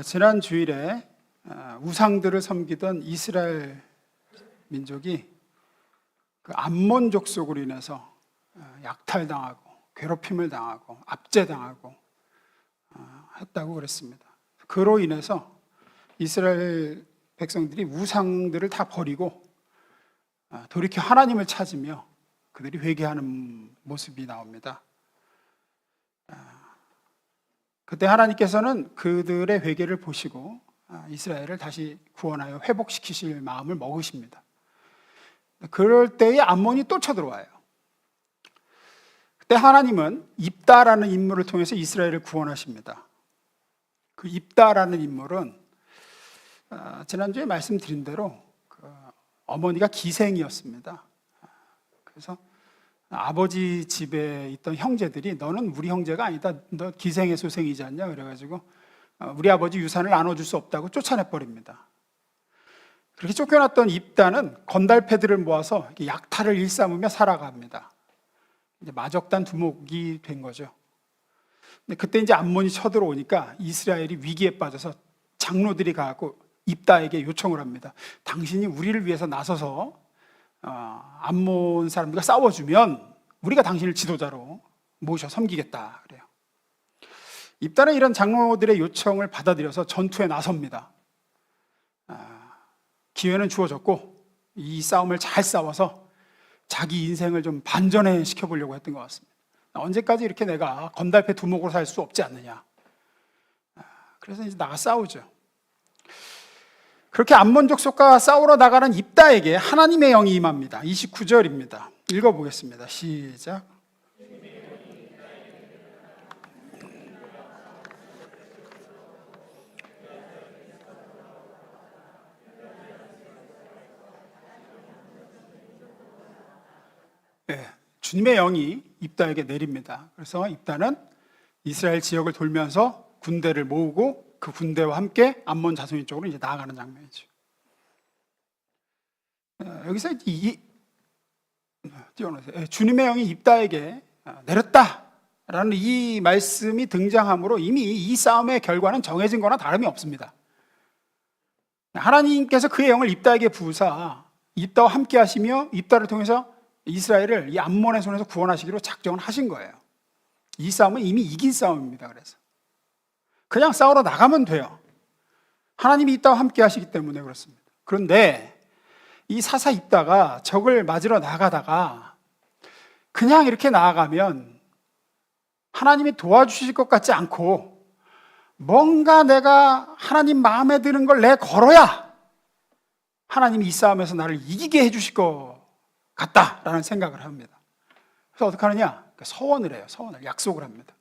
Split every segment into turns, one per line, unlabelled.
지난 주일에 우상들을 섬기던 이스라엘 민족이 그 암몬 족속으로 인해서 약탈당하고 괴롭힘을 당하고 압제당하고 했다고 그랬습니다. 그로 인해서 이스라엘 백성들이 우상들을 다 버리고 돌이켜 하나님을 찾으며 그들이 회개하는 모습이 나옵니다. 그때 하나님께서는 그들의 회개를 보시고 이스라엘을 다시 구원하여 회복시키실 마음을 먹으십니다. 그럴 때에 암몬이 또 쳐들어와요. 그때 하나님은 입다라는 인물을 통해서 이스라엘을 구원하십니다. 그 입다라는 인물은 지난주에 말씀드린 대로 어머니가 기생이었습니다. 그래서 아버지 집에 있던 형제들이 너는 우리 형제가 아니다. 너 기생의 소생이지 않냐? 그래가지고 우리 아버지 유산을 나눠줄 수 없다고 쫓아내버립니다. 그렇게 쫓겨났던 입다는 건달패들을 모아서 약탈을 일삼으며 살아갑니다. 이제 마적단 두목이 된 거죠. 근데 그때 이제 암몬이 쳐들어오니까 이스라엘이 위기에 빠져서 장로들이 가고 입다에게 요청을 합니다. 당신이 우리를 위해서 나서서 암몬 사람들과 싸워주면 우리가 당신을 지도자로 모셔 섬기겠다 그래요. 입다는 이런 장로들의 요청을 받아들여서 전투에 나섭니다. 기회는 주어졌고 이 싸움을 잘 싸워서 자기 인생을 좀 반전해 시켜보려고 했던 것 같습니다. 언제까지 이렇게 내가 건달패 두목으로 살 수 없지 않느냐. 그래서 이제 나가 싸우죠. 그렇게 암몬 족속과 싸우러 나가는 입다에게 하나님의 영이 임합니다. 29절입니다. 읽어보겠습니다. 시작. 네, 주님의 영이 입다에게 내립니다. 그래서 입다는 이스라엘 지역을 돌면서 군대를 모으고 그 군대와 함께 암몬 자손 쪽으로 이제 나아가는 장면이죠. 여기서 주님의 영이 입다에게 내렸다라는 이 말씀이 등장함으로 이미 이 싸움의 결과는 정해진 거나 다름이 없습니다. 하나님께서 그의 영을 입다에게 부으사 입다와 함께 하시며 입다를 통해서 이스라엘을 이 암몬의 손에서 구원하시기로 작정을 하신 거예요. 이 싸움은 이미 이긴 싸움입니다. 그래서 그냥 싸우러 나가면 돼요. 하나님이 입다와 함께 하시기 때문에 그렇습니다. 그런데 이 사사 입다가 적을 맞으러 나가다가 그냥 이렇게 나아가면 하나님이 도와주실 것 같지 않고 뭔가 내가 하나님 마음에 드는 걸 내 걸어야 하나님이 이 싸움에서 나를 이기게 해주실 것 같다라는 생각을 합니다. 그래서 어떻게 하느냐? 서원을 해요. 서원을, 약속을 합니다.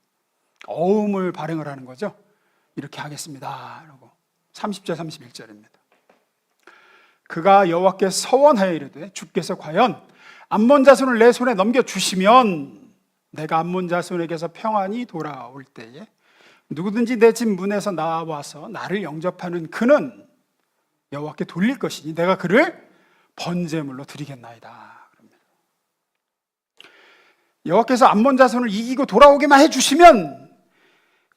어음을 발행을 하는 거죠. 이렇게 하겠습니다. 라고 30절 31절입니다. 그가 여호와께 서원하여 이르되 주께서 과연 암몬 자손을 내 손에 넘겨주시면 내가 암몬 자손에게서 평안히 돌아올 때에 누구든지 내 집 문에서 나와서 나를 영접하는 그는 여호와께 돌릴 것이니 내가 그를 번제물로 드리겠나이다. 그럽니다. 여호와께서 암몬 자손을 이기고 돌아오게만 해주시면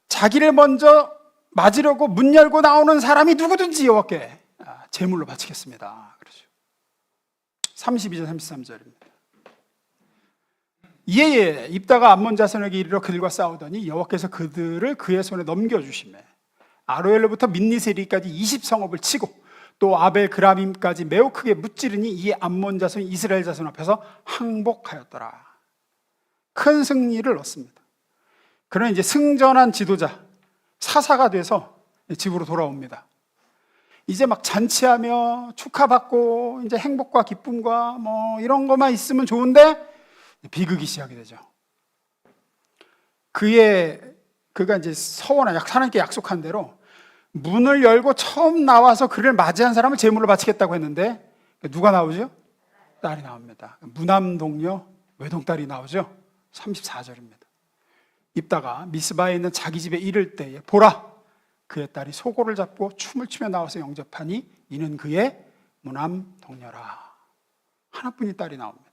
자기를 먼저 맞으려고 문 열고 나오는 사람이 누구든지 여호와께 제물로 바치겠습니다. 그렇죠. 32절 33절입니다. 이에 입다가 암몬 자손에게 이르러 그들과 싸우더니 여호와께서 그들을 그의 손에 넘겨주시매 아로엘로부터 민니세리까지 20성읍을 치고 또 아벨 그라빔까지 매우 크게 무찌르니 이 암몬 자손이 이스라엘 자손 앞에서 항복하였더라. 큰 승리를 얻습니다. 그는 이제 승전한 지도자 사사가 돼서 집으로 돌아옵니다. 이제 막 잔치하며 축하받고 이제 행복과 기쁨과 뭐 이런 것만 있으면 좋은데 비극이 시작이 되죠. 그가 이제 하나님께 약속한 대로 문을 열고 처음 나와서 그를 맞이한 사람을 제물로 바치겠다고 했는데 누가 나오죠? 딸이 나옵니다. 무남동녀 외동딸이 나오죠. 34절입니다. 입다가 미스바에 있는 자기 집에 이를 때에 보라 그의 딸이 소고를 잡고 춤을 추며 나와서 영접하니 이는 그의 무남동녀라. 하나뿐인 딸이 나옵니다.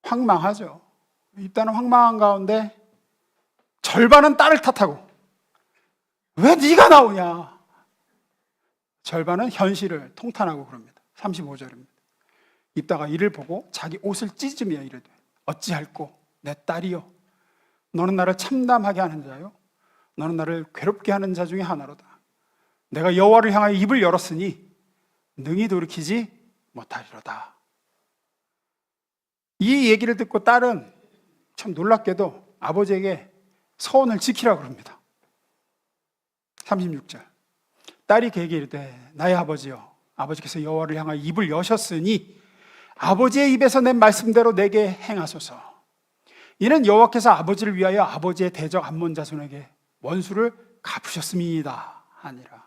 황망하죠. 입다는 황망한 가운데 절반은 딸을 탓하고 왜 네가 나오냐? 절반은 현실을 통탄하고 그럽니다. 35절입니다. 입다가 이를 보고 자기 옷을 찢으며 이르되 어찌할꼬 내 딸이여, 너는 나를 참담하게 하는 자요, 너는 나를 괴롭게 하는 자 중에 하나로다. 내가 여호와를 향하여 입을 열었으니 능히 돌이키지 못하리로다. 이 얘기를 듣고 딸은 참 놀랍게도 아버지에게 서원을 지키라고 그럽니다. 36절. 딸이 그에게 이르되 나의 아버지여, 아버지께서 여호와를 향하여 입을 여셨으니 아버지의 입에서 낸 말씀대로 내게 행하소서. 이는 여호와께서 아버지를 위하여 아버지의 대적 암몬 자손에게 원수를 갚으셨습니다 하니라.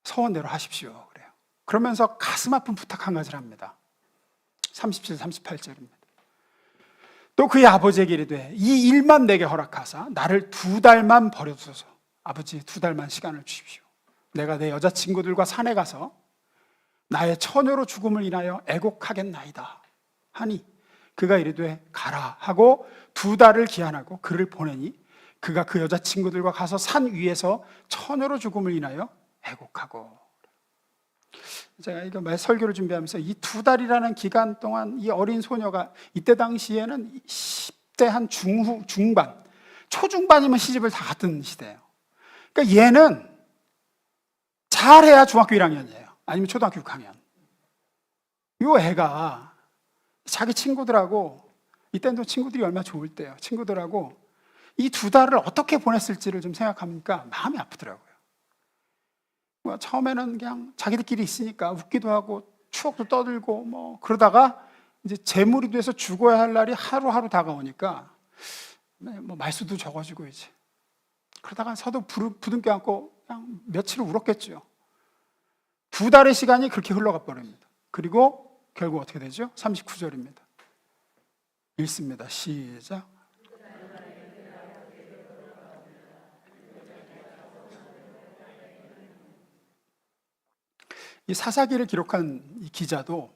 서원대로 하십시오 그래요. 그러면서 가슴 아픈 부탁 한 가지를 합니다. 37, 38절입니다. 또 그의 아버지에게 이르되 이 일만 내게 허락하사 나를 2달만 버려두소서. 아버지 2달만 시간을 주십시오. 내가 내 여자친구들과 산에 가서 나의 처녀로 죽음을 인하여 애곡하겠나이다 하니 그가 이르되 가라 하고 2달을 기한하고 그를 보내니 그가 그 여자친구들과 가서 산 위에서 처녀로 죽음을 인하여 애곡하고. 제가 이거 설교를 준비하면서 이 2달이라는 기간 동안 이 어린 소녀가 이때 당시에는 10대 한 중반, 초중반이면 시집을 다 갔던 시대예요. 그러니까 얘는 잘해야 중학교 1학년이에요. 아니면 초등학교 6학년. 이 애가 자기 친구들하고, 이때는 또 친구들이 얼마나 좋을 때예요. 친구들하고 이 2달을 어떻게 보냈을지를 좀 생각하니까 마음이 아프더라고요. 처음에는 그냥 자기들끼리 있으니까 웃기도 하고 추억도 떠들고 뭐 그러다가 이제 재물이 돼서 죽어야 할 날이 하루하루 다가오니까 뭐 말수도 적어지고 이제 그러다가 서도 부둥켜 안고 그냥 며칠을 울었겠죠. 2달의 시간이 그렇게 흘러가 버립니다. 그리고 결국 어떻게 되죠? 39절입니다. 읽습니다. 시작. 이 사사기를 기록한 이 기자도,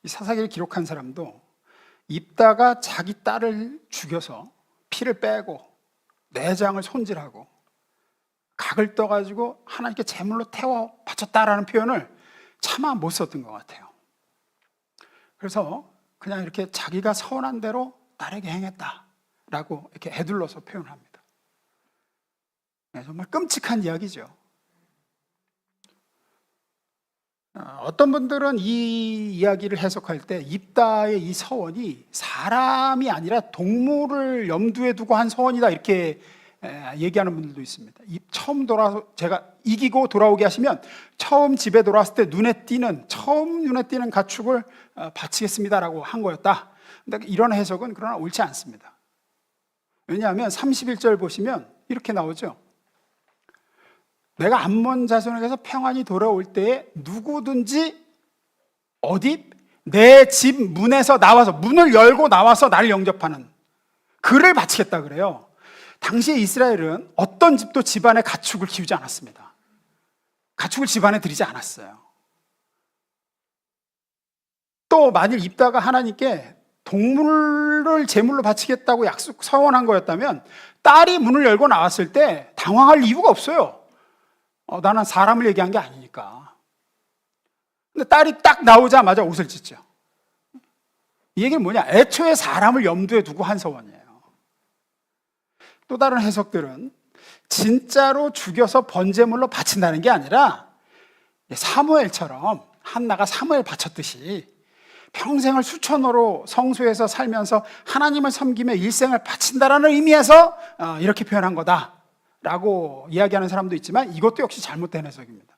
이 사사기를 기록한 사람도 입다가 자기 딸을 죽여서 피를 빼고 내장을 손질하고 각을 떠가지고 하나님께 제물로 태워 바쳤다라는 표현을 차마 못 썼던 것 같아요. 그래서 그냥 이렇게 자기가 서원한 대로 딸에게 행했다라고 이렇게 애둘러서 표현합니다. 정말 끔찍한 이야기죠. 어떤 분들은 이 이야기를 해석할 때 입다의 이 서원이 사람이 아니라 동물을 염두에 두고 한 서원이다 이렇게 얘기하는 분들도 있습니다. 처음 돌아서 제가 이기고 돌아오게 하시면 처음 집에 돌아왔을 때 처음 눈에 띄는 가축을 바치겠습니다라고 한 거였다. 근데 이런 해석은 그러나 옳지 않습니다. 왜냐하면 31절 보시면 이렇게 나오죠. 내가 암몬 자손에게서 평안히 돌아올 때에 누구든지 어디 내 집 문에서 나와서 문을 열고 나와서 나를 영접하는 그를 바치겠다 그래요. 당시에 이스라엘은 어떤 집도 집안에 가축을 키우지 않았습니다. 가축을 집안에 들이지 않았어요. 또 만일 입다가 하나님께 동물을 제물로 바치겠다고 서원한 거였다면 딸이 문을 열고 나왔을 때 당황할 이유가 없어요. 나는 사람을 얘기한 게 아니니까. 근데 딸이 딱 나오자마자 옷을 찢죠. 이 얘기는 뭐냐? 애초에 사람을 염두에 두고 한 서원이에요. 또 다른 해석들은 진짜로 죽여서 번제물로 바친다는 게 아니라 사무엘처럼 한나가 사무엘 바쳤듯이 평생을 수천호로 성소에서 살면서 하나님을 섬기며 일생을 바친다라는 의미에서 이렇게 표현한 거다라고 이야기하는 사람도 있지만 이것도 역시 잘못된 해석입니다.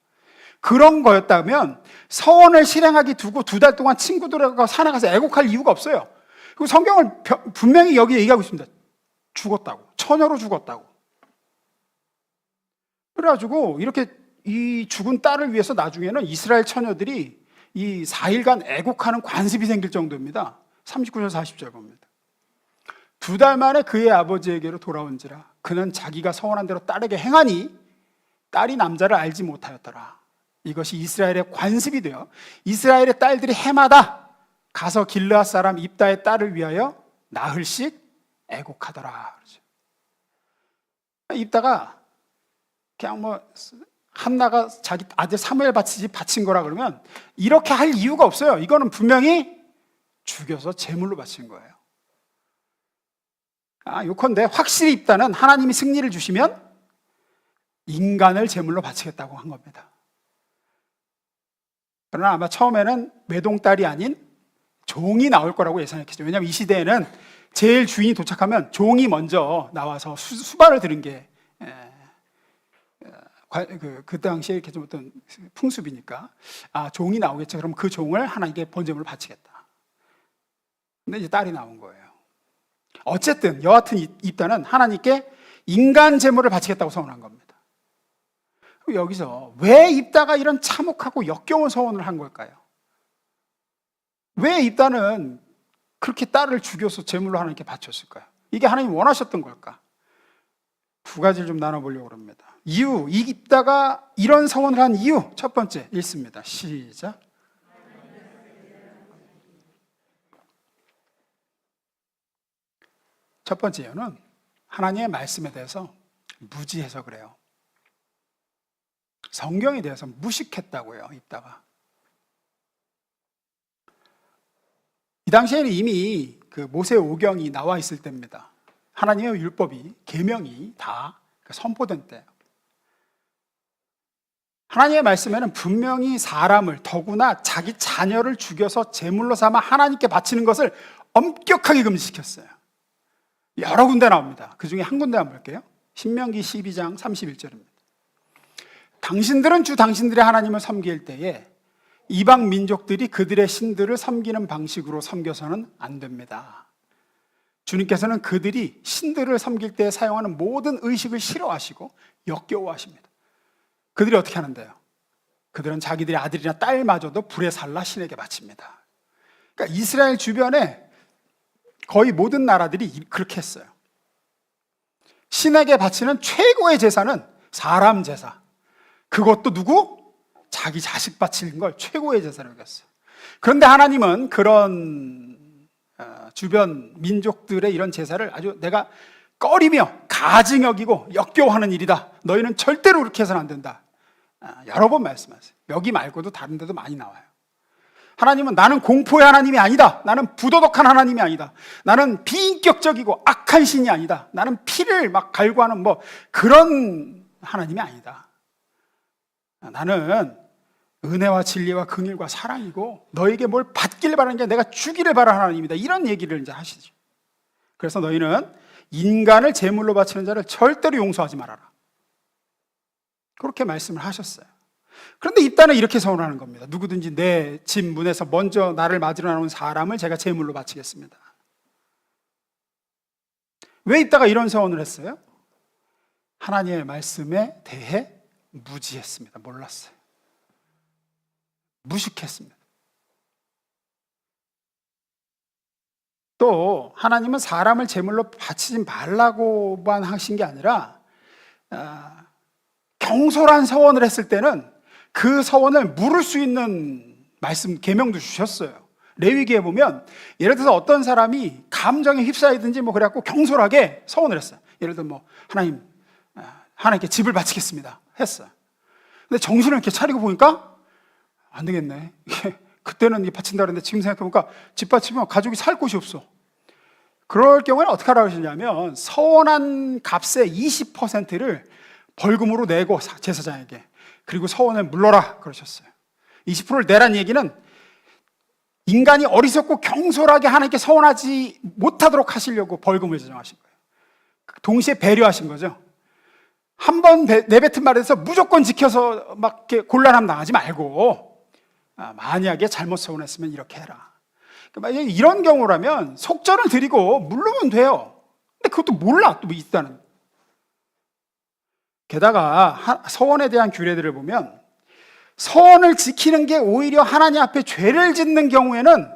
그런 거였다면 서원을 실행하기 두고 2달 동안 친구들하고 산에 가서 애곡할 이유가 없어요. 그리고 성경을 분명히 여기 얘기하고 있습니다. 죽었다고. 처녀로 죽었다고. 그래가지고 이렇게 이 죽은 딸을 위해서 나중에는 이스라엘 처녀들이 이 4일간 애곡하는 관습이 생길 정도입니다. 39절 40절 봅니다. 2달 만에 그의 아버지에게로 돌아온지라 그는 자기가 서원한 대로 딸에게 행하니 딸이 남자를 알지 못하였더라. 이것이 이스라엘의 관습이 되어 이스라엘의 딸들이 해마다 가서 길르앗 사람 입다의 딸을 위하여 나흘씩 애곡하더라. 입다가 그냥 뭐 한나가 자기 아들 사무엘 바친 거라 그러면 이렇게 할 이유가 없어요. 이거는 분명히 죽여서 제물로 바친 거예요. 요컨대 확실히 입다는 하나님이 승리를 주시면 인간을 제물로 바치겠다고 한 겁니다. 그러나 아마 처음에는 외동딸이 아닌 종이 나올 거라고 예상했겠죠. 왜냐하면 이 시대에는 제일 주인이 도착하면 종이 먼저 나와서 수발을 들은 게 그 당시에 이렇게 좀 어떤 풍습이니까 종이 나오겠죠. 그럼 그 종을 하나님께 번제물로 바치겠다. 근데 이제 딸이 나온 거예요. 어쨌든 여하튼 입다는 하나님께 인간 제물을 바치겠다고 서원한 겁니다. 여기서 왜 입다가 이런 참혹하고 역겨운 서원을 한 걸까요? 왜 입다는 그렇게 딸을 죽여서 제물로 하나님께 바쳤을까요? 이게 하나님 원하셨던 걸까? 두 가지를 좀 나눠보려고 합니다. 이유, 입다가 이런 서원을 한 이유, 첫 번째 읽습니다. 시작. 첫 번째 이유는 하나님의 말씀에 대해서 무지해서 그래요. 성경에 대해서 무식했다고요, 입다가. 이 당시에는 이미 그 모세 오경이 나와 있을 때입니다. 하나님의 율법이, 계명이 다 선포된 때예요. 하나님의 말씀에는 분명히 사람을, 더구나 자기 자녀를 죽여서 제물로 삼아 하나님께 바치는 것을 엄격하게 금지시켰어요. 여러 군데 나옵니다. 그 중에 한 군데 한번 볼게요. 신명기 12장 31절입니다. 당신들은 주 당신들의 하나님을 섬길 때에 이방 민족들이 그들의 신들을 섬기는 방식으로 섬겨서는 안 됩니다. 주님께서는 그들이 신들을 섬길 때 사용하는 모든 의식을 싫어하시고 역겨워하십니다. 그들이 어떻게 하는데요? 그들은 자기들의 아들이나 딸마저도 불에 살라 신에게 바칩니다. 그러니까 이스라엘 주변에 거의 모든 나라들이 그렇게 했어요. 신에게 바치는 최고의 제사는 사람 제사. 그것도 누구? 자기 자식 바치는 걸 최고의 제사로 여겼어요. 그런데 하나님은 그런 주변 민족들의 이런 제사를 아주 내가 꺼리며 가증 여기고 역겨워하는 일이다. 너희는 절대로 그렇게 해서는 안 된다. 여러 번 말씀하세요. 여기 말고도 다른 데도 많이 나와요. 하나님은 나는 공포의 하나님이 아니다. 나는 부도덕한 하나님이 아니다. 나는 비인격적이고 악한 신이 아니다. 나는 피를 막 갈구하는 뭐 그런 하나님이 아니다. 나는 은혜와 진리와 긍휼과 사랑이고 너에게 뭘 받기를 바라는 게 내가 주기를 바라는 하나님이다. 이런 얘기를 이제 하시죠. 그래서 너희는 인간을 제물로 바치는 자를 절대로 용서하지 말아라. 그렇게 말씀을 하셨어요. 그런데 입다는 이렇게 서원하는 겁니다. 누구든지 내 집 문에서 먼저 나를 맞으러 나온 사람을 제가 제물로 바치겠습니다. 왜 입다가 이런 서원을 했어요? 하나님의 말씀에 대해 무지했습니다. 몰랐어요. 무식했습니다. 또 하나님은 사람을 제물로 바치지 말라고만 하신 게 아니라 경솔한 서원을 했을 때는 그 서원을 물을 수 있는 말씀, 계명도 주셨어요. 레위기에 보면 예를 들어서 어떤 사람이 감정에 휩싸이든지 뭐 그래갖고 경솔하게 서원을 했어요. 예를 들어 뭐 하나님께 집을 바치겠습니다 했어요. 근데 정신을 이렇게 차리고 보니까 안 되겠네. 그때는 바친다 그랬는데 지금 생각해보니까 집 바치면 가족이 살 곳이 없어. 그럴 경우에는 어떻게 하라고 하시냐면 서원한 값의 20%를 벌금으로 내고 제사장에게, 그리고 서원을 물러라 그러셨어요. 20%를 내란 얘기는 인간이 어리석고 경솔하게 하나님께 서원하지 못하도록 하시려고 벌금을 제정하신 거예요. 동시에 배려하신 거죠. 한 번 내뱉은 말에 대해서 무조건 지켜서 막 이렇게 곤란함 당하지 말고 만약에 잘못 서원했으면 이렇게 해라. 만약에 이런 경우라면 속전을 드리고 물르면 돼요. 근데 그것도 몰라 또 있다는. 게다가 서원에 대한 규례들을 보면 서원을 지키는 게 오히려 하나님 앞에 죄를 짓는 경우에는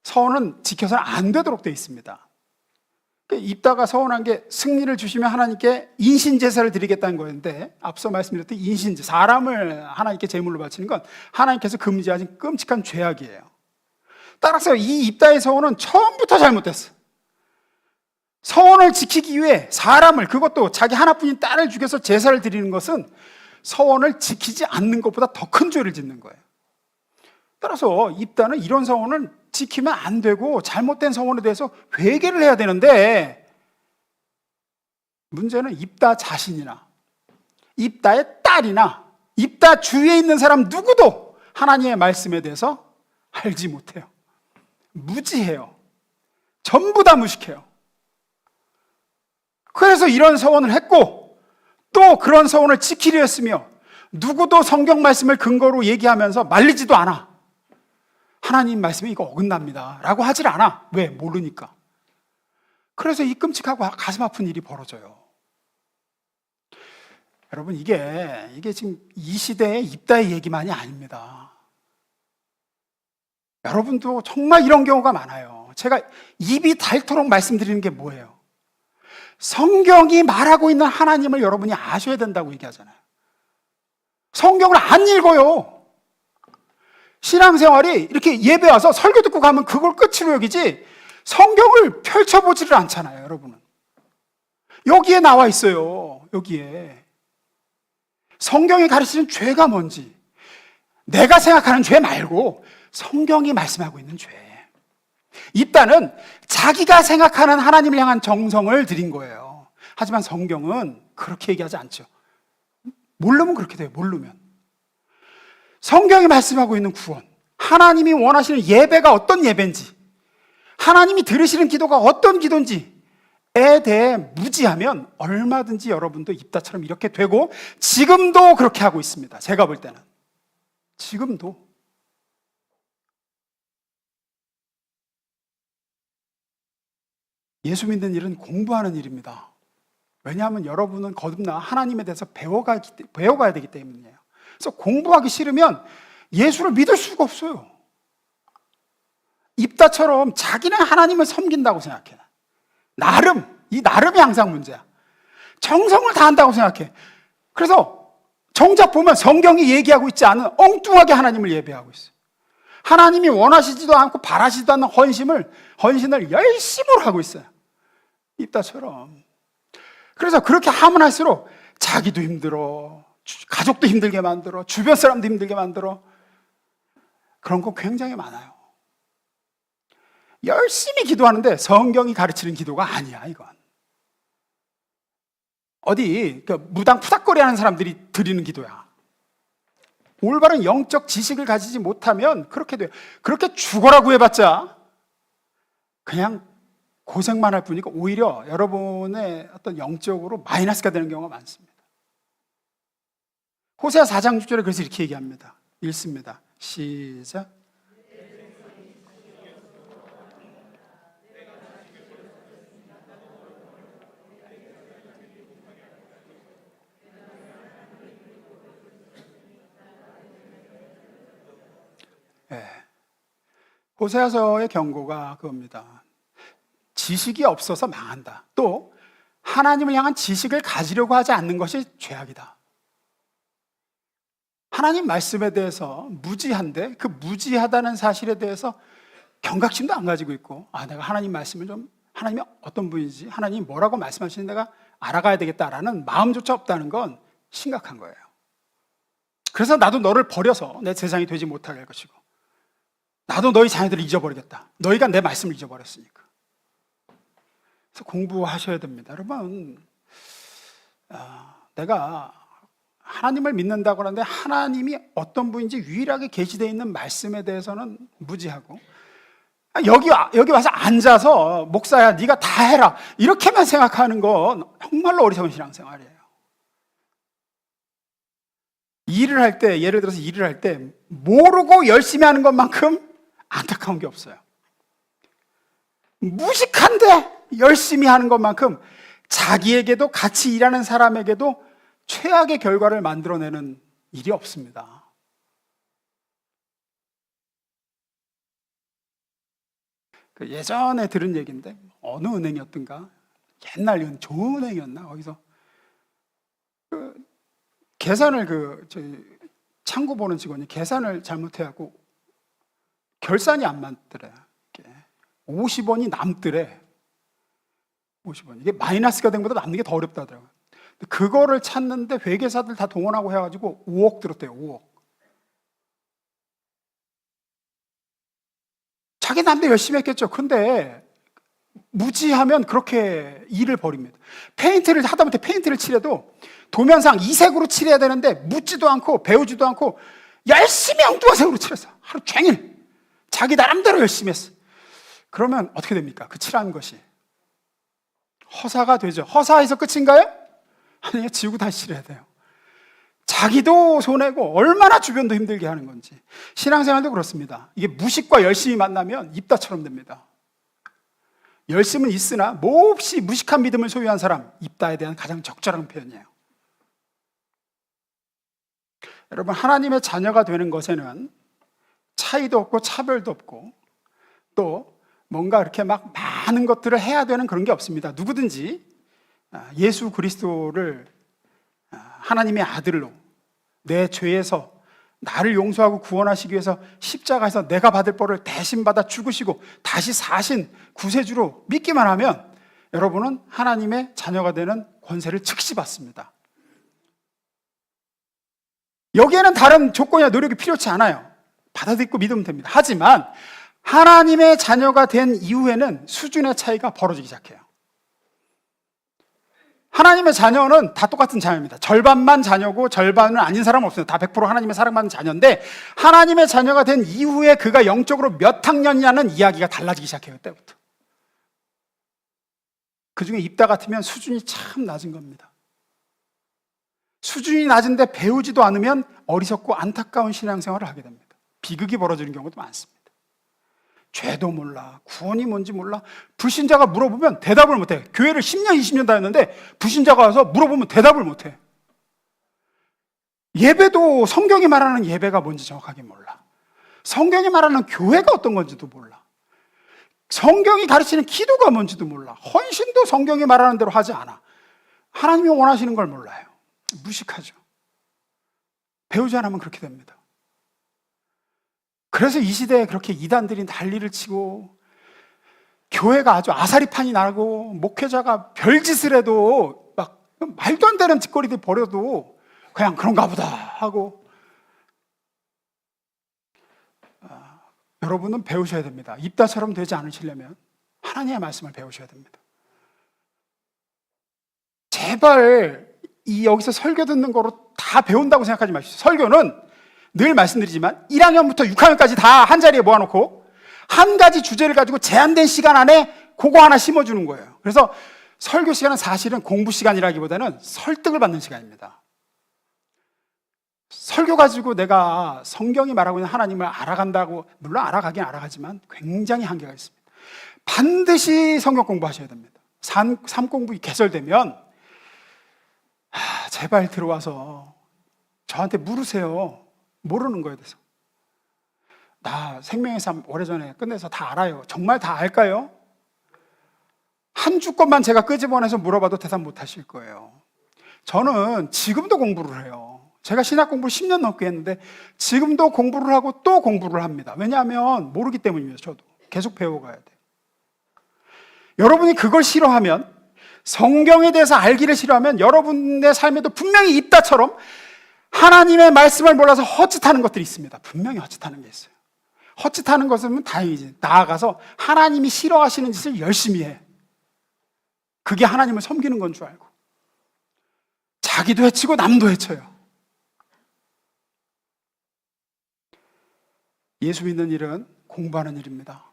서원은 지켜서는 안 되도록 되어 있습니다. 입다가 서원한 게 승리를 주시면 하나님께 인신제사를 드리겠다는 거였는데, 앞서 말씀드렸듯이 인신제, 사람을 하나님께 제물로 바치는 건 하나님께서 금지하신 끔찍한 죄악이에요. 따라서 이 입다의 서원은 처음부터 잘못됐어. 서원을 지키기 위해 사람을, 그것도 자기 하나뿐인 딸을 죽여서 제사를 드리는 것은 서원을 지키지 않는 것보다 더 큰 죄를 짓는 거예요. 따라서 입다는 이런 서원을 지키면 안 되고 잘못된 서원에 대해서 회개를 해야 되는데, 문제는 입다 자신이나 입다의 딸이나 입다 주위에 있는 사람 누구도 하나님의 말씀에 대해서 알지 못해요. 무지해요. 전부 다 무식해요. 그래서 이런 서원을 했고, 또 그런 서원을 지키려 했으며, 누구도 성경 말씀을 근거로 얘기하면서 말리지도 않아. 하나님 말씀이 이거 어긋납니다 라고 하질 않아. 왜? 모르니까. 그래서 이 끔찍하고 가슴 아픈 일이 벌어져요. 여러분, 이게 지금 이 시대의 입다의 얘기만이 아닙니다. 여러분도 정말 이런 경우가 많아요. 제가 입이 닳도록 말씀드리는 게 뭐예요? 성경이 말하고 있는 하나님을 여러분이 아셔야 된다고 얘기하잖아요. 성경을 안 읽어요. 신앙생활이 이렇게 예배 와서 설교 듣고 가면 그걸 끝으로 여기지 성경을 펼쳐보지를 않잖아요, 여러분은. 여기에 나와 있어요, 여기에. 성경이 가르치는 죄가 뭔지, 내가 생각하는 죄 말고 성경이 말씀하고 있는 죄. 입다는 자기가 생각하는 하나님을 향한 정성을 드린 거예요. 하지만 성경은 그렇게 얘기하지 않죠. 모르면 그렇게 돼요. 모르면. 성경이 말씀하고 있는 구원, 하나님이 원하시는 예배가 어떤 예배인지, 하나님이 들으시는 기도가 어떤 기도인지에 대해 무지하면 얼마든지 여러분도 입다처럼 이렇게 되고, 지금도 그렇게 하고 있습니다. 제가 볼 때는. 지금도. 예수 믿는 일은 공부하는 일입니다. 왜냐하면 여러분은 거듭나 하나님에 대해서 배워가야 되기 때문이에요. 그래서 공부하기 싫으면 예수를 믿을 수가 없어요. 입다처럼 자기는 하나님을 섬긴다고 생각해. 이 나름이 항상 문제야. 정성을 다한다고 생각해. 그래서 정작 보면 성경이 얘기하고 있지 않은 엉뚱하게 하나님을 예배하고 있어요. 하나님이 원하시지도 않고 바라시지도 않는 헌신을 열심으로 하고 있어요. 입다처럼. 그래서 그렇게 하면 할수록 자기도 힘들어, 가족도 힘들게 만들어, 주변 사람도 힘들게 만들어. 그런 거 굉장히 많아요. 열심히 기도하는데 성경이 가르치는 기도가 아니야, 이건. 어디 무당 푸닥거리 하는 사람들이 드리는 기도야. 올바른 영적 지식을 가지지 못하면 그렇게 돼요. 그렇게 죽어라고 해봤자 그냥 고생만 할 뿐이고 오히려 여러분의 어떤 영적으로 마이너스가 되는 경우가 많습니다. 호세아 4장 6절에 그래서 이렇게 얘기합니다. 읽습니다. 시작. 네. 호세아서의 경고가 그겁니다. 지식이 없어서 망한다. 또 하나님을 향한 지식을 가지려고 하지 않는 것이 죄악이다. 하나님 말씀에 대해서 무지한데 그 무지하다는 사실에 대해서 경각심도 안 가지고 있고, 내가 하나님 말씀을 하나님이 어떤 분인지, 하나님이 뭐라고 말씀하시는 내가 알아가야 되겠다라는 마음조차 없다는 건 심각한 거예요. 그래서 나도 너를 버려서 내 제사장이 되지 못하게 할 것이고, 나도 너희 자녀들을 잊어버리겠다. 너희가 내 말씀을 잊어버렸으니까. 그래서 공부하셔야 됩니다. 여러분, 내가 하나님을 믿는다고 하는데 하나님이 어떤 분인지 유일하게 계시되어 있는 말씀에 대해서는 무지하고, 여기 와서 앉아서 목사야 네가 다 해라 이렇게만 생각하는 건 정말로 어리석은 신앙생활이에요. 일을 할 때, 예를 들어서 일을 할 때 모르고 열심히 하는 것만큼 안타까운 게 없어요. 무식한데 열심히 하는 것만큼 자기에게도 같이 일하는 사람에게도 최악의 결과를 만들어내는 일이 없습니다. 예전에 들은 얘기인데, 어느 은행이었던가, 옛날 좋은 은행이었나, 거기서 계산을 창구 보는 직원이 계산을 잘못해갖고 결산이 안 맞더래. 50원이 남더래. 50원. 이게 마이너스가 된 것보다 남는 게 더 어렵다 하더라고요. 그거를 찾는데 회계사들 다 동원하고 해가지고 5억 들었대요. 5억. 자기 남들 열심히 했겠죠. 근데 무지하면 그렇게 일을 벌입니다. 페인트를 하다못해 페인트를 칠해도 도면상 이색으로 칠해야 되는데 묻지도 않고 배우지도 않고 열심히 엉뚱한 색으로 칠했어. 하루 종일 자기 나름대로 열심히 했어. 그러면 어떻게 됩니까? 그 칠한 것이 허사가 되죠. 허사해서 끝인가요? 아니요, 지우고 다시 칠해야 돼요. 자기도 손해고 얼마나 주변도 힘들게 하는 건지. 신앙생활도 그렇습니다. 이게 무식과 열심이 만나면 입다처럼 됩니다. 열심은 있으나 몹시 무식한 믿음을 소유한 사람, 입다에 대한 가장 적절한 표현이에요. 여러분, 하나님의 자녀가 되는 것에는 차이도 없고 차별도 없고 또 뭔가 이렇게 막 많은 것들을 해야 되는 그런 게 없습니다. 누구든지 예수 그리스도를 하나님의 아들로 내 죄에서 나를 용서하고 구원하시기 위해서 십자가에서 내가 받을 벌을 대신 받아 죽으시고 다시 사신 구세주로 믿기만 하면 여러분은 하나님의 자녀가 되는 권세를 즉시 받습니다. 여기에는 다른 조건이나 노력이 필요치 않아요. 받아들이고 믿으면 됩니다. 하지만 하나님의 자녀가 된 이후에는 수준의 차이가 벌어지기 시작해요. 하나님의 자녀는 다 똑같은 자녀입니다. 절반만 자녀고 절반은 아닌 사람은 없어요. 다 100% 하나님의 사랑받는 자녀인데 하나님의 자녀가 된 이후에 그가 영적으로 몇 학년이냐는 이야기가 달라지기 시작해요. 그때부터. 그중에 입다 같으면 수준이 참 낮은 겁니다. 수준이 낮은데 배우지도 않으면 어리석고 안타까운 신앙생활을 하게 됩니다. 비극이 벌어지는 경우도 많습니다. 죄도 몰라, 구원이 뭔지 몰라. 불신자가 물어보면 대답을 못해. 교회를 10년, 20년 다녔는데 불신자가 와서 물어보면 대답을 못해. 예배도 성경이 말하는 예배가 뭔지 정확하게 몰라. 성경이 말하는 교회가 어떤 건지도 몰라. 성경이 가르치는 기도가 뭔지도 몰라. 헌신도 성경이 말하는 대로 하지 않아. 하나님이 원하시는 걸 몰라요. 무식하죠. 배우지 않으면 그렇게 됩니다. 그래서 이 시대에 그렇게 이단들이 난리를 치고 교회가 아주 아사리판이 나고 목회자가 별짓을 해도 막 말도 안 되는 짓거리들 벌여도 그냥 그런가 보다 하고 여러분은 배우셔야 됩니다. 입다처럼 되지 않으시려면 하나님의 말씀을 배우셔야 됩니다. 제발 여기서 설교 듣는 거로 다 배운다고 생각하지 마십시오. 설교는 늘 말씀드리지만 1학년부터 6학년까지 다 한 자리에 모아놓고 한 가지 주제를 가지고 제한된 시간 안에 그거 하나 심어주는 거예요. 그래서 설교 시간은 사실은 공부 시간이라기보다는 설득을 받는 시간입니다. 설교 가지고 내가 성경이 말하고 있는 하나님을 알아간다고, 물론 알아가긴 알아가지만 굉장히 한계가 있습니다. 반드시 성경 공부하셔야 됩니다. 삶 공부 개설되면 제발 들어와서 저한테 물으세요. 모르는 거에 대해서. 나 생명의 삶 오래전에 끝내서 다 알아요. 정말 다 알까요? 한 주권만 제가 끄집어내서 물어봐도 대답 못 하실 거예요. 저는 지금도 공부를 해요. 제가 신학 공부를 10년 넘게 했는데 지금도 공부를 하고 또 공부를 합니다. 왜냐하면 모르기 때문입니다. 저도 계속 배워가야 돼요. 여러분이 그걸 싫어하면, 성경에 대해서 알기를 싫어하면 여러분의 삶에도 분명히 입다처럼 하나님의 말씀을 몰라서 헛짓하는 것들이 있습니다. 분명히 헛짓하는 게 있어요. 헛짓하는 것은 다행이지. 나아가서 하나님이 싫어하시는 짓을 열심히 해. 그게 하나님을 섬기는 건 줄 알고. 자기도 해치고 남도 해쳐요. 예수 믿는 일은 공부하는 일입니다.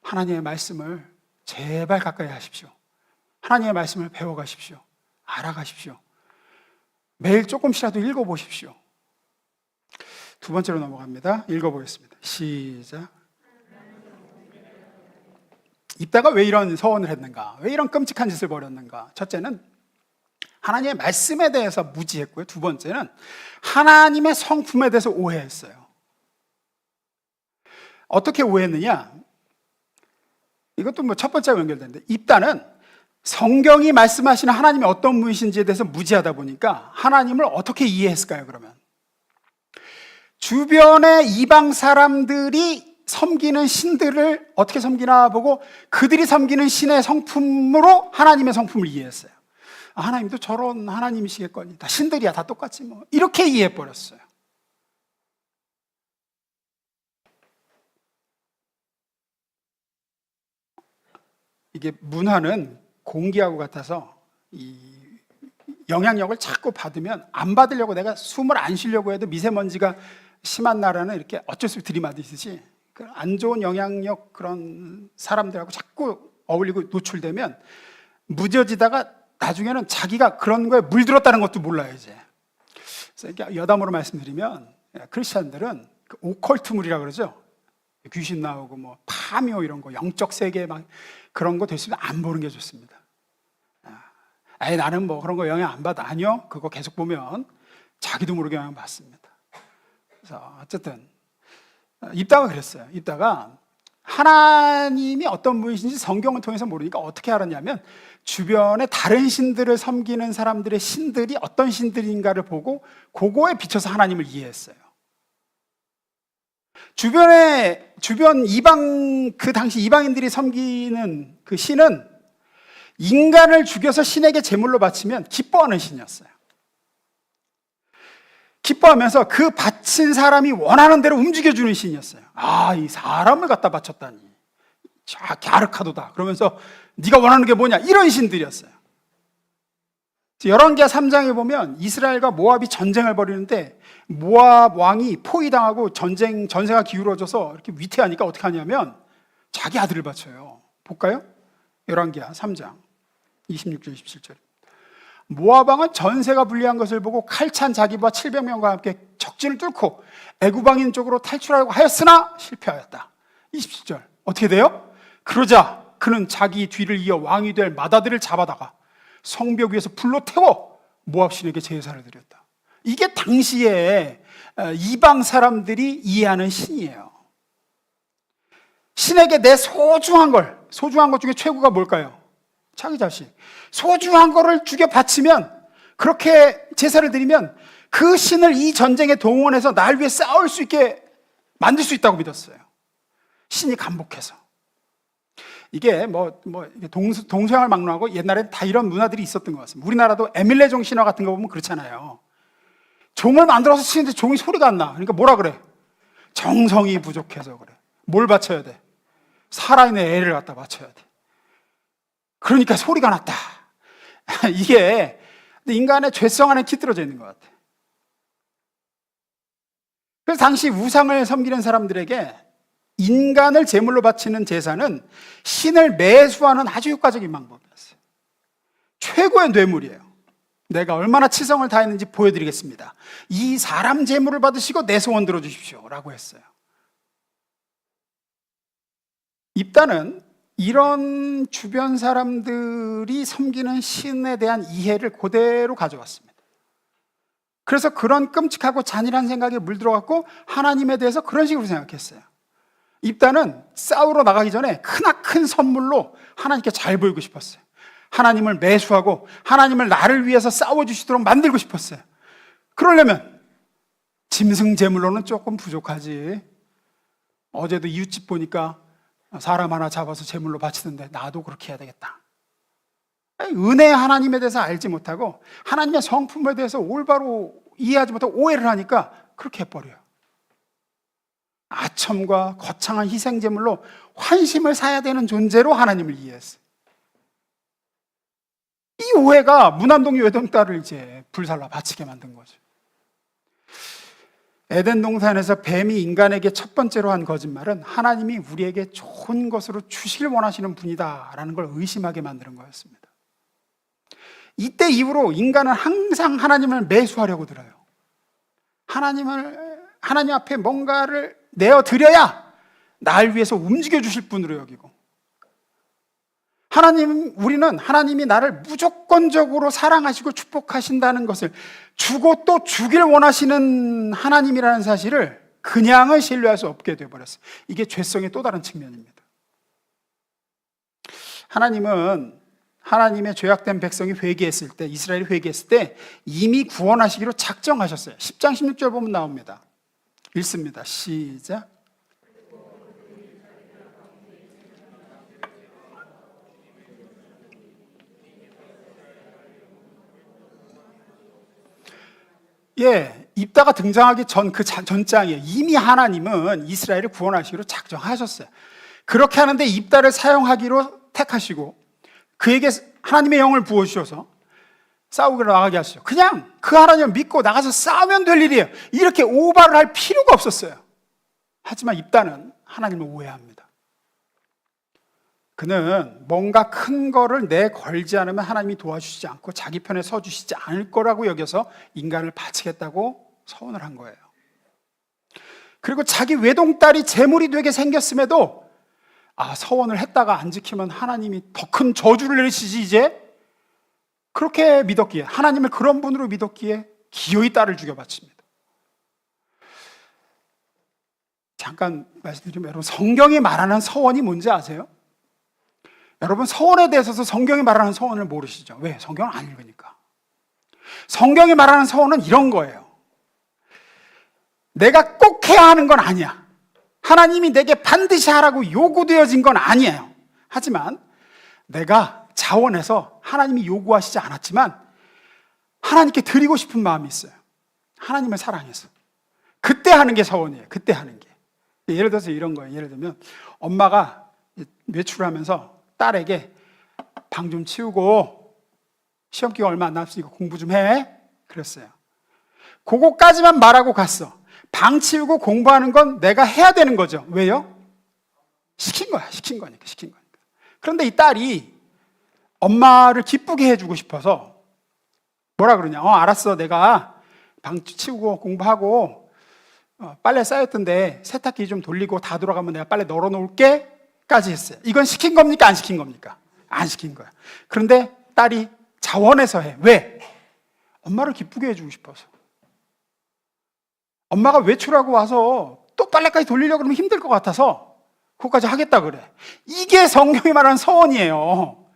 하나님의 말씀을 제발 가까이 하십시오. 하나님의 말씀을 배워가십시오. 알아가십시오. 매일 조금씩이라도 읽어보십시오. 두 번째로 넘어갑니다. 읽어보겠습니다. 시작. 입다가 왜 이런 서원을 했는가? 왜 이런 끔찍한 짓을 벌였는가? 첫째는 하나님의 말씀에 대해서 무지했고요. 두 번째는 하나님의 성품에 대해서 오해했어요. 어떻게 오해했느냐? 이것도 뭐 첫 번째와 연결되는데, 입다는 성경이 말씀하시는 하나님이 어떤 분이신지에 대해서 무지하다 보니까 하나님을 어떻게 이해했을까요? 그러면 주변의 이방 사람들이 섬기는 신들을 어떻게 섬기나 보고 그들이 섬기는 신의 성품으로 하나님의 성품을 이해했어요. 하나님도 저런 하나님이시겠거니, 다 신들이야, 다 똑같지 뭐, 이렇게 이해해버렸어요. 이게 문화는 공기하고 같아서 이 영향력을 자꾸 받으면 안 받으려고 내가 숨을 안 쉬려고 해도 미세먼지가 심한 나라는 이렇게 어쩔 수 없이 들이마시듯이 안 좋은 영향력 그런 사람들하고 자꾸 어울리고 노출되면 무뎌지다가 나중에는 자기가 그런 거에 물들었다는 것도 몰라요, 이제. 그래서 여담으로 말씀드리면 크리스찬들은 그 오컬트물이라고 그러죠. 귀신 나오고 뭐 파묘 이런 거, 영적 세계 막 그런 거 됐으면 안 보는 게 좋습니다. 아예 나는 뭐 그런 거 영향 안 받아. 아니요, 그거 계속 보면 자기도 모르게 영향 받습니다. 그래서 어쨌든 입다가 그랬어요. 입다가 하나님이 어떤 분이신지 성경을 통해서 모르니까 어떻게 알았냐면 주변에 다른 신들을 섬기는 사람들의 신들이 어떤 신들인가를 보고 그거에 비춰서 하나님을 이해했어요. 주변 이방, 그 당시 이방인들이 섬기는 그 신은 인간을 죽여서 신에게 제물로 바치면 기뻐하는 신이었어요. 기뻐하면서 그 바친 사람이 원하는 대로 움직여주는 신이었어요. 아, 이 사람을 갖다 바쳤다니, 자, 갸르카도다 그러면서 네가 원하는 게 뭐냐, 이런 신들이었어요. 열왕기하 3장에 보면 이스라엘과 모압이 전쟁을 벌이는데 모압 왕이 포위당하고 전세가 기울어져서 이렇게 위태하니까 어떻게 하냐면 자기 아들을 바쳐요. 볼까요? 열왕기하 3장 26절 27절. 모압 왕은 전세가 불리한 것을 보고 칼찬 자기와 700명과 함께 적진을 뚫고 애굽 왕인 쪽으로 탈출하려고 하였으나 실패하였다. 27절 어떻게 돼요? 그러자 그는 자기 뒤를 이어 왕이 될 맏아들을 잡아다가 성벽 위에서 불로 태워 모압 신에게 제사를 드렸다. 이게 당시에 이방 사람들이 이해하는 신이에요. 신에게 내 소중한 것 중에 최고가 뭘까요? 자기 자식. 소중한 거를 죽여 바치면, 그렇게 제사를 드리면 그 신을 이 전쟁에 동원해서 날 위해 싸울 수 있게 만들 수 있다고 믿었어요. 신이 감복해서. 이게 동서양을 막론하고 옛날엔 다 이런 문화들이 있었던 것 같습니다. 우리나라도 에밀레종 신화 같은 거 보면 그렇잖아요. 종을 만들어서 치는데 종이 소리가 안 나. 그러니까 뭐라 그래? 정성이 부족해서 그래. 뭘 바쳐야 돼? 살아있는 애를 갖다 바쳐야 돼. 그러니까 소리가 났다. 이게 인간의 죄성 안에 깃들어져 있는 것 같아. 그래서 당시 우상을 섬기는 사람들에게 인간을 제물로 바치는 제사는 신을 매수하는 아주 효과적인 방법이었어요. 최고의 뇌물이에요. 내가 얼마나 치성을 다했는지 보여드리겠습니다. 이 사람 제물을 받으시고 내 소원 들어주십시오 라고 했어요. 입다는 이런 주변 사람들이 섬기는 신에 대한 이해를 그대로 가져왔습니다. 그래서 그런 끔찍하고 잔인한 생각에 물들어갖고 하나님에 대해서 그런 식으로 생각했어요. 입다는 싸우러 나가기 전에 크나큰 선물로 하나님께 잘 보이고 싶었어요. 하나님을 매수하고 하나님을 나를 위해서 싸워주시도록 만들고 싶었어요. 그러려면 짐승 제물로는 조금 부족하지. 어제도 이웃집 보니까 사람 하나 잡아서 제물로 바치던데 나도 그렇게 해야 되겠다. 은혜의 하나님에 대해서 알지 못하고 하나님의 성품에 대해서 올바로 이해하지 못하고 오해를 하니까 그렇게 해버려요. 아첨과 거창한 희생제물로 환심을 사야 되는 존재로 하나님을 이해했어요. 이 오해가 무난동 외동딸을 이제 불살라 바치게 만든 거죠. 에덴 동산에서 뱀이 인간에게 첫 번째로 한 거짓말은 하나님이 우리에게 좋은 것으로 주시길 원하시는 분이다라는 걸 의심하게 만드는 거였습니다. 이때 이후로 인간은 항상 하나님을 매수하려고 들어요. 하나님 앞에 뭔가를 내어드려야 날 위해서 움직여 주실 분으로 여기고, 우리는 하나님이 나를 무조건적으로 사랑하시고 축복하신다는 것을, 주고 또 주길 원하시는 하나님이라는 사실을 그냥은 신뢰할 수 없게 되어버렸어요. 이게 죄성의 또 다른 측면입니다. 하나님은 하나님의 죄악된 백성이 회개했을 때, 이스라엘이 회개했을 때 이미 구원하시기로 작정하셨어요. 10장 16절 보면 나옵니다. 읽습니다. 시작. 입다가 등장하기 전 그 전장에 이미 하나님은 이스라엘을 구원하시기로 작정하셨어요. 그렇게 하는데 입다를 사용하기로 택하시고 그에게 하나님의 영을 부어주셔서 싸우기로 나가게 하시죠. 그냥 그 하나님을 믿고 나가서 싸우면 될 일이에요. 이렇게 오바를 할 필요가 없었어요. 하지만 입다는 하나님을 오해합니다. 그는 뭔가 큰 거를 내걸지 않으면 하나님이 도와주시지 않고 자기 편에 서주시지 않을 거라고 여겨서 인간을 바치겠다고 서원을 한 거예요. 그리고 자기 외동딸이 제물이 되게 생겼음에도 서원을 했다가 안 지키면 하나님이 더 큰 저주를 내리시지 이제? 그렇게 믿었기에, 하나님을 그런 분으로 믿었기에 기어이 딸을 죽여 바칩니다. 잠깐 말씀드리면, 여러분 성경이 말하는 서원이 뭔지 아세요? 여러분 서원에 대해서 성경이 말하는 서원을 모르시죠? 왜? 성경을 안 읽으니까. 성경이 말하는 서원은 이런 거예요. 내가 꼭 해야 하는 건 아니야. 하나님이 내게 반드시 하라고 요구되어진 건 아니에요. 하지만 내가 자원해서 하나님이 요구하시지 않았지만 하나님께 드리고 싶은 마음이 있어요. 하나님을 사랑해서. 그때 하는 게 서원이에요. 그때 하는 게. 예를 들어서 이런 거예요. 예를 들면 엄마가 외출을 하면서 딸에게 방 좀 치우고 시험기가 얼마 안 남았으니까 공부 좀 해. 그랬어요. 그거까지만 말하고 갔어. 방 치우고 공부하는 건 내가 해야 되는 거죠. 왜요? 시킨 거야. 시킨 거니까. 그런데 이 딸이 엄마를 기쁘게 해주고 싶어서 뭐라 그러냐. 알았어. 내가 방 치우고 공부하고 빨래 쌓였던데 세탁기 좀 돌리고 다 돌아가면 내가 빨래 널어 놓을게 까지 했어요. 이건 시킨 겁니까? 안 시킨 겁니까? 안 시킨 거야. 그런데 딸이 자원해서 해. 왜? 엄마를 기쁘게 해주고 싶어서. 엄마가 외출하고 와서 또 빨래까지 돌리려고 그러면 힘들 것 같아서 그것까지 하겠다 그래. 이게 성경이 말하는 서원이에요.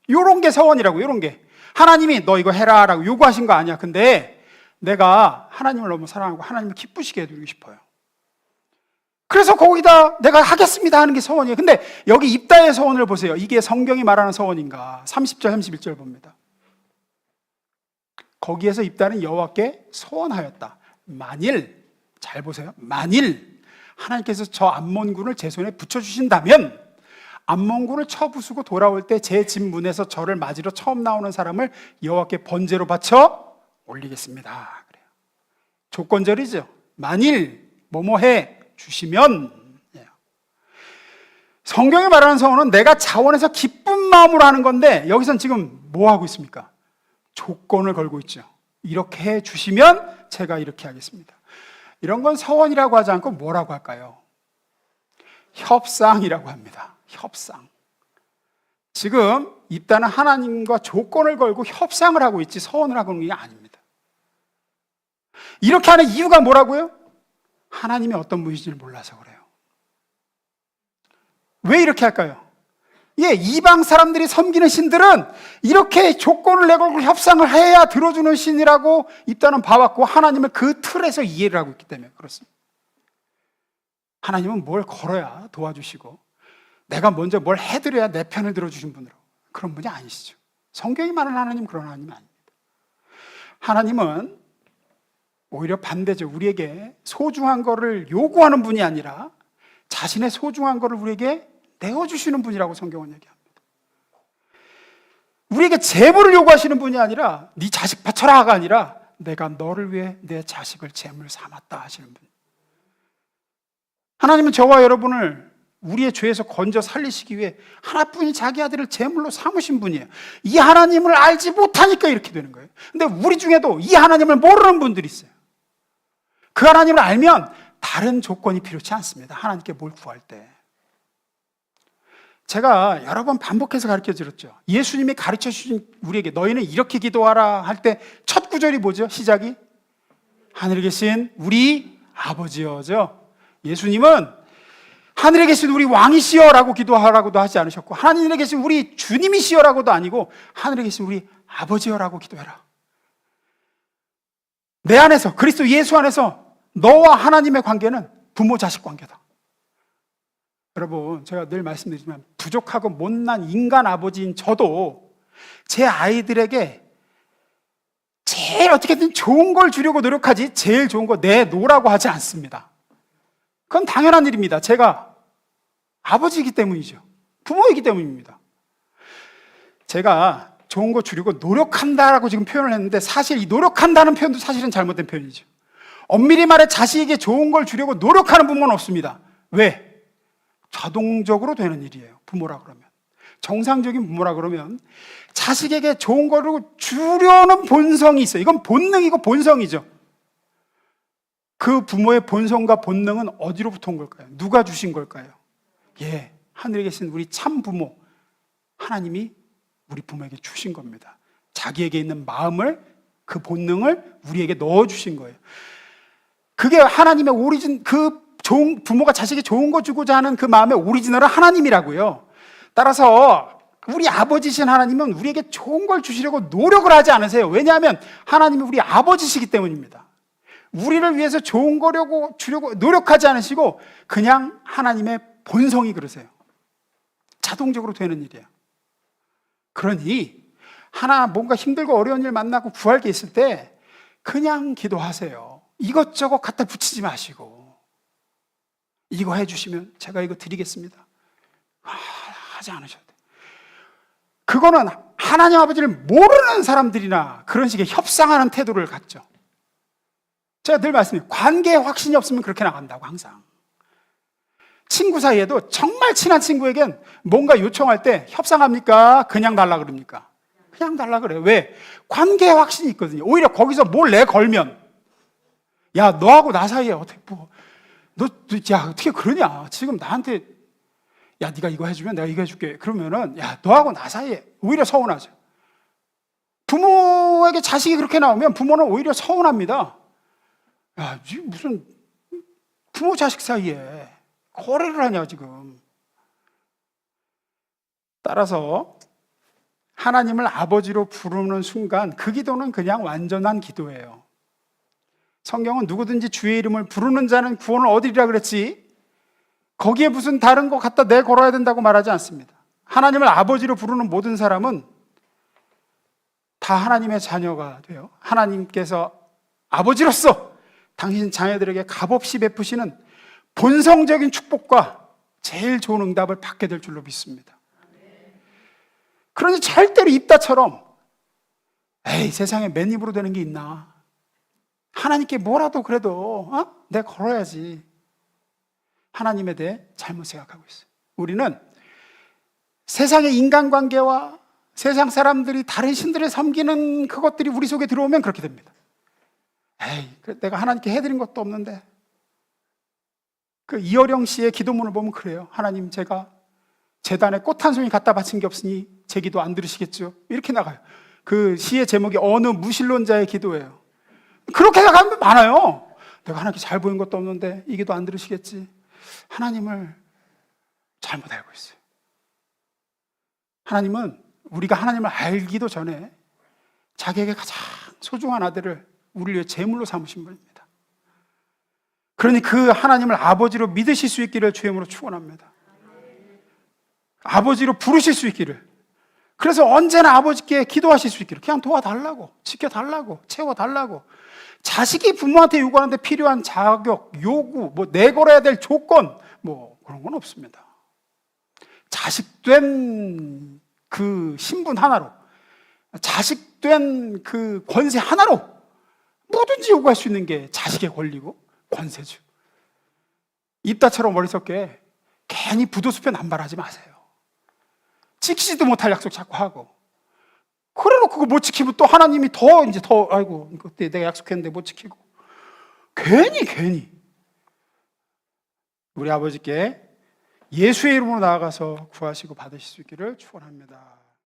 요런 게 서원이라고. 요런 게 하나님이 너 이거 해라 라고 요구하신 거 아니야. 근데 내가 하나님을 너무 사랑하고 하나님을 기쁘시게 해드리고 싶어요. 그래서 거기다 내가 하겠습니다 하는 게 서원이에요. 근데 여기 입다의 서원을 보세요. 이게 성경이 말하는 서원인가? 30절 31절 봅니다. 거기에서 입다는 여호와께 서원하였다. 만일, 잘 보세요. 만일 하나님께서 저 암몬군을 제 손에 붙여주신다면 암몬군을 쳐부수고 돌아올 때 제 집 문에서 저를 맞으러 처음 나오는 사람을 여호와께 번제로 바쳐 올리겠습니다. 그래요. 조건절이죠. 만일 뭐뭐해 주시면. 성경이 말하는 서원은 내가 자원해서 기쁜 마음으로 하는 건데 여기선 지금 뭐 하고 있습니까? 조건을 걸고 있죠. 이렇게 해 주시면 제가 이렇게 하겠습니다. 이런 건 서원이라고 하지 않고 뭐라고 할까요? 협상이라고 합니다. 협상. 지금 입다는 하나님과 조건을 걸고 협상을 하고 있지 서원을 하고 있는 게 아닙니다. 이렇게 하는 이유가 뭐라고요? 하나님이 어떤 분이신지를 몰라서 그래요. 왜 이렇게 할까요? 이방 사람들이 섬기는 신들은 이렇게 조건을 내걸고 협상을 해야 들어주는 신이라고 입다는 봐왔고 하나님을 그 틀에서 이해를 하고 있기 때문에 그렇습니다. 하나님은 뭘 걸어야 도와주시고 내가 먼저 뭘 해드려야 내 편을 들어주신 분으로 그런 분이 아니시죠. 성경이 말하는 하나님은 그런 하나님이 아닙니다. 하나님은 오히려 반대죠. 우리에게 소중한 거를 요구하는 분이 아니라 자신의 소중한 거를 우리에게 내어주시는 분이라고 성경은 얘기합니다. 우리에게 제물을 요구하시는 분이 아니라 네 자식 바쳐라가 아니라 내가 너를 위해 내 자식을 제물 삼았다 하시는 분. 하나님은 저와 여러분을 우리의 죄에서 건져 살리시기 위해 하나뿐인 자기 아들을 제물로 삼으신 분이에요. 이 하나님을 알지 못하니까 이렇게 되는 거예요. 근데 우리 중에도 이 하나님을 모르는 분들이 있어요. 그 하나님을 알면 다른 조건이 필요치 않습니다. 하나님께 뭘 구할 때. 제가 여러 번 반복해서 가르쳐 드렸죠. 예수님이 가르쳐 주신 우리에게 너희는 이렇게 기도하라 할 때 첫 구절이 뭐죠? 시작이 하늘에 계신 우리 아버지여죠. 예수님은 하늘에 계신 우리 왕이시여라고 기도하라고도 하지 않으셨고 하늘에 계신 우리 주님이시여라고도 아니고 하늘에 계신 우리 아버지여라고 기도해라. 내 안에서 그리스도 예수 안에서 너와 하나님의 관계는 부모 자식 관계다. 여러분 제가 늘 말씀드리지만 부족하고 못난 인간 아버지인 저도 제 아이들에게 제일 어떻게든 좋은 걸 주려고 노력하지 제일 좋은 거 내놓으라고 하지 않습니다. 그건 당연한 일입니다. 제가 아버지이기 때문이죠. 부모이기 때문입니다. 제가 좋은 거 주려고 노력한다라고 지금 표현을 했는데 사실 이 노력한다는 표현도 사실은 잘못된 표현이죠. 엄밀히 말해 자식에게 좋은 걸 주려고 노력하는 부모는 없습니다. 왜? 자동적으로 되는 일이에요. 부모라 그러면. 정상적인 부모라 그러면 자식에게 좋은 거를 주려는 본성이 있어요. 이건 본능이고 본성이죠. 그 부모의 본성과 본능은 어디로부터 온 걸까요? 누가 주신 걸까요? 예, 하늘에 계신 우리 참 부모 하나님이 우리 부모에게 주신 겁니다. 자기에게 있는 마음을, 그 본능을 우리에게 넣어주신 거예요. 그게 하나님의 오리진, 그 좋은 부모가 자식이 좋은 거 주고자 하는 그 마음의 오리지널은 하나님이라고요. 따라서 우리 아버지신 하나님은 우리에게 좋은 걸 주시려고 노력을 하지 않으세요. 왜냐하면 하나님이 우리 아버지시기 때문입니다. 우리를 위해서 좋은 거려고 주려고 노력하지 않으시고 그냥 하나님의 본성이 그러세요. 자동적으로 되는 일이에요. 그러니 하나 뭔가 힘들고 어려운 일 만나고 구할 게 있을 때 그냥 기도하세요. 이것저것 갖다 붙이지 마시고 이거 해주시면 제가 이거 드리겠습니다. 하지 않으셔도 돼요. 그거는 하나님 아버지를 모르는 사람들이나 그런 식의 협상하는 태도를 갖죠. 제가 늘 말씀드려요. 관계에 확신이 없으면 그렇게 나간다고 항상. 친구 사이에도 정말 친한 친구에겐 뭔가 요청할 때 협상합니까? 그냥 달라 그럽니까? 그냥 달라 그래요. 왜? 관계에 확신이 있거든요. 오히려 거기서 뭘 내걸면 야 너하고 나 사이에 어떻게 야 어떻게 그러냐? 지금 나한테 야 네가 이거 해주면 내가 이거 해줄게. 그러면은 야 너하고 나 사이에 오히려 서운하죠. 부모에게 자식이 그렇게 나오면 부모는 오히려 서운합니다. 야 무슨 부모 자식 사이에 거래를 하냐 지금. 따라서 하나님을 아버지로 부르는 순간 그 기도는 그냥 완전한 기도예요. 성경은 누구든지 주의 이름을 부르는 자는 구원을 얻으리라 그랬지 거기에 무슨 다른 거 갖다 내걸어야 된다고 말하지 않습니다. 하나님을 아버지로 부르는 모든 사람은 다 하나님의 자녀가 돼요. 하나님께서 아버지로서 당신 자녀들에게 값없이 베푸시는 본성적인 축복과 제일 좋은 응답을 받게 될 줄로 믿습니다. 그러니 절대로 입다처럼 에이 세상에 맨입으로 되는 게 있나, 하나님께 뭐라도 그래도 내가 걸어야지, 하나님에 대해 잘못 생각하고 있어요. 우리는 세상의 인간관계와 세상 사람들이 다른 신들을 섬기는 그것들이 우리 속에 들어오면 그렇게 됩니다. 에이 내가 하나님께 해드린 것도 없는데. 그 이어령 씨의 기도문을 보면 그래요. 하나님 제가 제단에 꽃 한 송이 갖다 바친 게 없으니 제 기도 안 들으시겠죠? 이렇게 나가요. 그 시의 제목이 어느 무신론자의 기도예요. 그렇게 나가면 많아요. 내가 하나님께 잘 보인 것도 없는데 이 기도 안 들으시겠지? 하나님을 잘못 알고 있어요. 하나님은 우리가 하나님을 알기도 전에 자기에게 가장 소중한 아들을 우리를 위해 제물로 삼으신 분입니다. 그러니 그 하나님을 아버지로 믿으실 수 있기를 주님으로 축원합니다. 아버지로 부르실 수 있기를. 그래서 언제나 아버지께 기도하실 수 있기를. 그냥 도와달라고, 지켜달라고, 채워달라고. 자식이 부모한테 요구하는데 필요한 자격, 요구, 내걸어야 될 조건, 그런 건 없습니다. 자식된 그 신분 하나로, 자식된 그 권세 하나로 뭐든지 요구할 수 있는 게 자식의 권리고 권세죠. 입다처럼 머릿속에 괜히 부도수표 남발하지 마세요. 지키지도 못할 약속 자꾸 하고, 그래놓고 그거 못 지키면 또 하나님이 아이고 그때 내가 약속했는데 못 지키고, 괜히 우리 아버지께 예수의 이름으로 나아가서 구하시고 받으실 수 있기를 축원합니다.